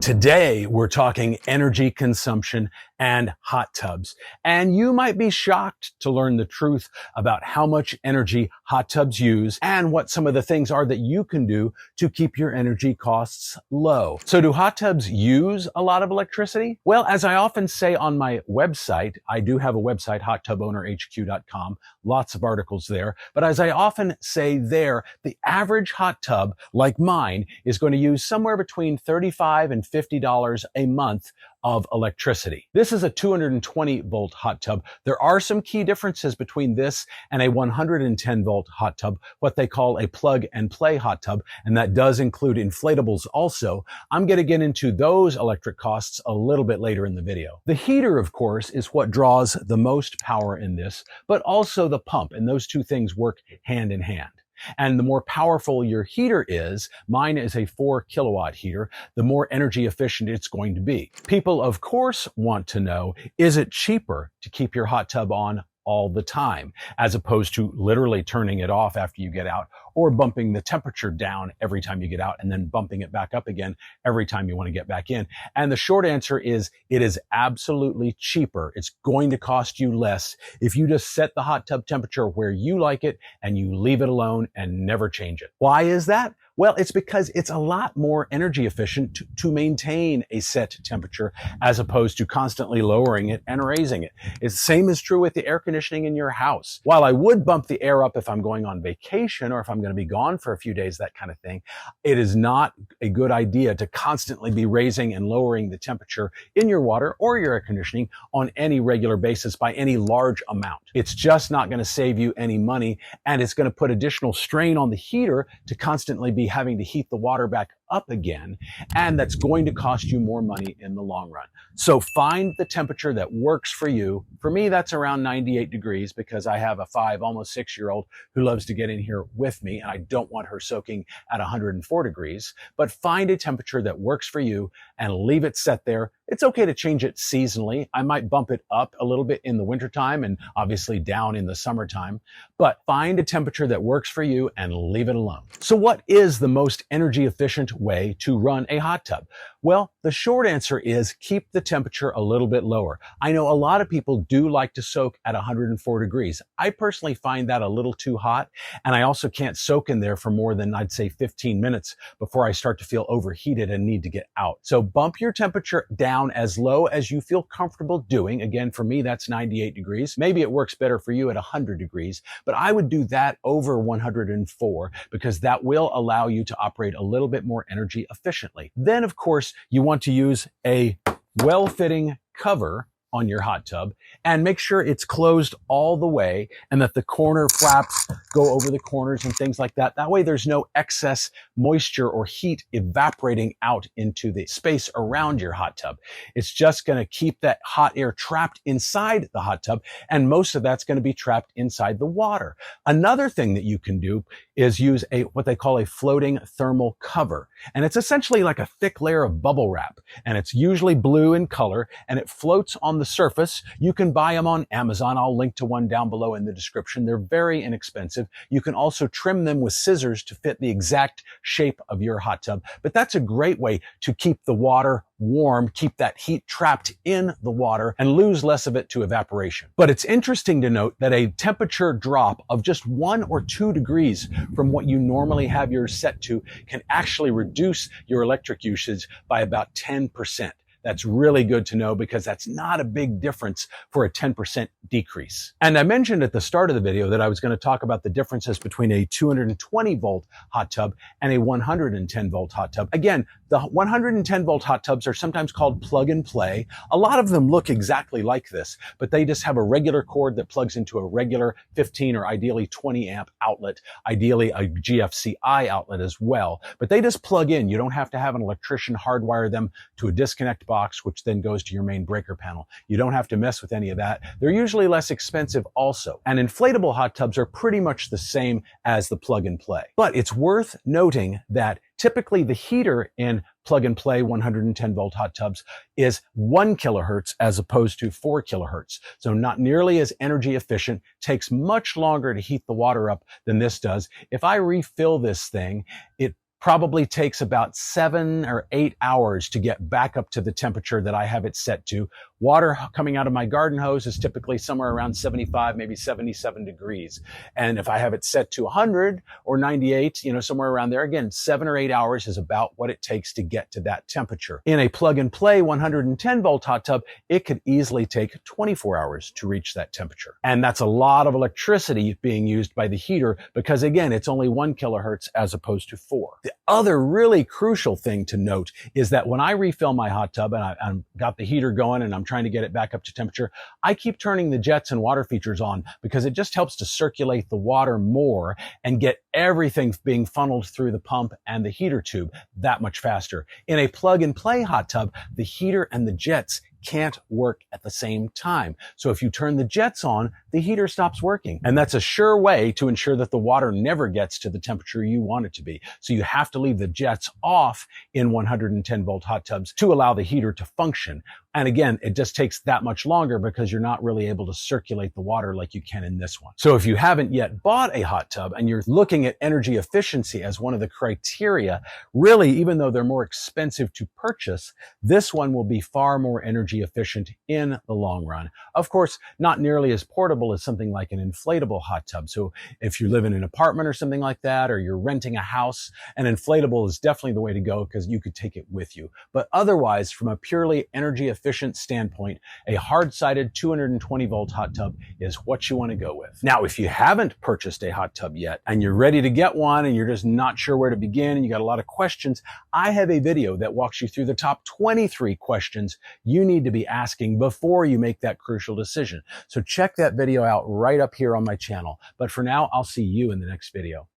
Today, we're talking energy consumption and hot tubs. And you might be shocked to learn the truth about how much energy hot tubs use and what some of the things are that you can do to keep your energy costs low. So do hot tubs use a lot of electricity? Well, as I often say on my website, I do have a website, hottubownerhq.com, lots of articles there. But as I often say there, the average hot tub like mine is going to use somewhere between $35 and $50 a month of electricity. This is a 220 volt hot tub. There are some key differences between this and a 110 volt hot tub, what they call a plug and play hot tub, and that does include inflatables also. I'm going to get into those electric costs a little bit later in the video. The heater, of course, is what draws the most power in this, but also the pump, and those two things work hand in hand. And the more powerful your heater is, mine is a 4 kilowatt heater, the more energy efficient it's going to be. People, of course, want to know, is it cheaper to keep your hot tub on all the time, as opposed to literally turning it off after you get out, or bumping the temperature down every time you get out and then bumping it back up again every time you want to get back in? And the short answer is it is absolutely cheaper. It's going to cost you less if you just set the hot tub temperature where you like it and you leave it alone and never change it. Why is that? Well, it's because it's a lot more energy efficient to maintain a set temperature as opposed to constantly lowering it and raising it. It's the same is true with the air conditioning in your house. While I would bump the air up if I'm going on vacation or if I'm going to be gone for a few days, that kind of thing, it is not a good idea to constantly be raising and lowering the temperature in your water or your air conditioning on any regular basis by any large amount. It's just not going to save you any money, and it's going to put additional strain on the heater to constantly be having to heat the water back up again, and that's going to cost you more money in the long run. So find the temperature that works for you. For me, that's around 98 degrees because I have a 5, almost 6-year-old who loves to get in here with me, and I don't want her soaking at 104 degrees. But find a temperature that works for you and leave it set there. It's okay to change it seasonally. I might bump it up a little bit in the wintertime and obviously down in the summertime, but find a temperature that works for you and leave it alone. So what is the most energy efficient way to run a hot tub? Well, the short answer is keep the temperature a little bit lower. I know a lot of people do like to soak at 104 degrees. I personally find that a little too hot, and I also can't soak in there for more than, I'd say, 15 minutes before I start to feel overheated and need to get out. So bump your temperature down as low as you feel comfortable doing. Again, for me, that's 98 degrees. Maybe it works better for you at 100 degrees, but I would do that over 104 because that will allow you to operate a little bit more energy efficiently. Then, of course, you want to use a well-fitting cover on your hot tub and make sure it's closed all the way and that the corner flaps go over the corners and things like that. That way there's no excess moisture or heat evaporating out into the space around your hot tub. It's just going to keep that hot air trapped inside the hot tub, and most of that's going to be trapped inside the water. Another thing that you can do is use what they call a floating thermal cover. And it's essentially like a thick layer of bubble wrap, and it's usually blue in color, and it floats on the surface. You can buy them on Amazon. I'll link to one down below in the description. They're very inexpensive. You can also trim them with scissors to fit the exact shape of your hot tub. But that's a great way to keep the water warm, keep that heat trapped in the water, and lose less of it to evaporation. But it's interesting to note that a temperature drop of just 1 or 2 degrees from what you normally have yours set to can actually reduce your electric usage by about 10%. That's really good to know because that's not a big difference for a 10% decrease. And I mentioned at the start of the video that I was going to talk about the differences between a 220 volt hot tub and a 110 volt hot tub. Again, the 110 volt hot tubs are sometimes called plug and play. A lot of them look exactly like this, but they just have a regular cord that plugs into a regular 15 or ideally 20 amp outlet, ideally a GFCI outlet as well. But they just plug in. You don't have to have an electrician hardwire them to a disconnect box, which then goes to your main breaker panel. You don't have to mess with any of that. They're usually less expensive also. And inflatable hot tubs are pretty much the same as the plug and play. But it's worth noting that typically the heater in plug and play 110 volt hot tubs is 1 kilohertz as opposed to 4 kilohertz. So not nearly as energy efficient, takes much longer to heat the water up than this does. If I refill this thing, it probably takes about 7 or 8 hours to get back up to the temperature that I have it set to. Water coming out of my garden hose is typically somewhere around 75, maybe 77 degrees. And if I have it set to 100 or 98, somewhere around there, again, 7 or 8 hours is about what it takes to get to that temperature. In a plug and play 110 volt hot tub, it could easily take 24 hours to reach that temperature. And that's a lot of electricity being used by the heater because, again, it's only 1 kilohertz as opposed to 4. The other really crucial thing to note is that when I refill my hot tub and I've got the heater going and I'm trying to get it back up to temperature, I keep turning the jets and water features on because it just helps to circulate the water more and get everything being funneled through the pump and the heater tube that much faster. In a plug and play hot tub, the heater and the jets can't work at the same time. So if you turn the jets on, the heater stops working. And that's a sure way to ensure that the water never gets to the temperature you want it to be. So you have to leave the jets off in 110 volt hot tubs to allow the heater to function. And again, it just takes that much longer because you're not really able to circulate the water like you can in this one. So if you haven't yet bought a hot tub and you're looking at energy efficiency as one of the criteria, really, even though they're more expensive to purchase, this one will be far more energy efficient in the long run. Of course, not nearly as portable as something like an inflatable hot tub. So if you live in an apartment or something like that, or you're renting a house, an inflatable is definitely the way to go because you could take it with you. But otherwise, from a purely energy efficient standpoint, a hard-sided 220 volt hot tub is what you want to go with. Now, if you haven't purchased a hot tub yet and you're ready to get one and you're just not sure where to begin and you got a lot of questions, I have a video that walks you through the top 23 questions you need to be asking before you make that crucial decision. So check that video out right up here on my channel. But for now, I'll see you in the next video.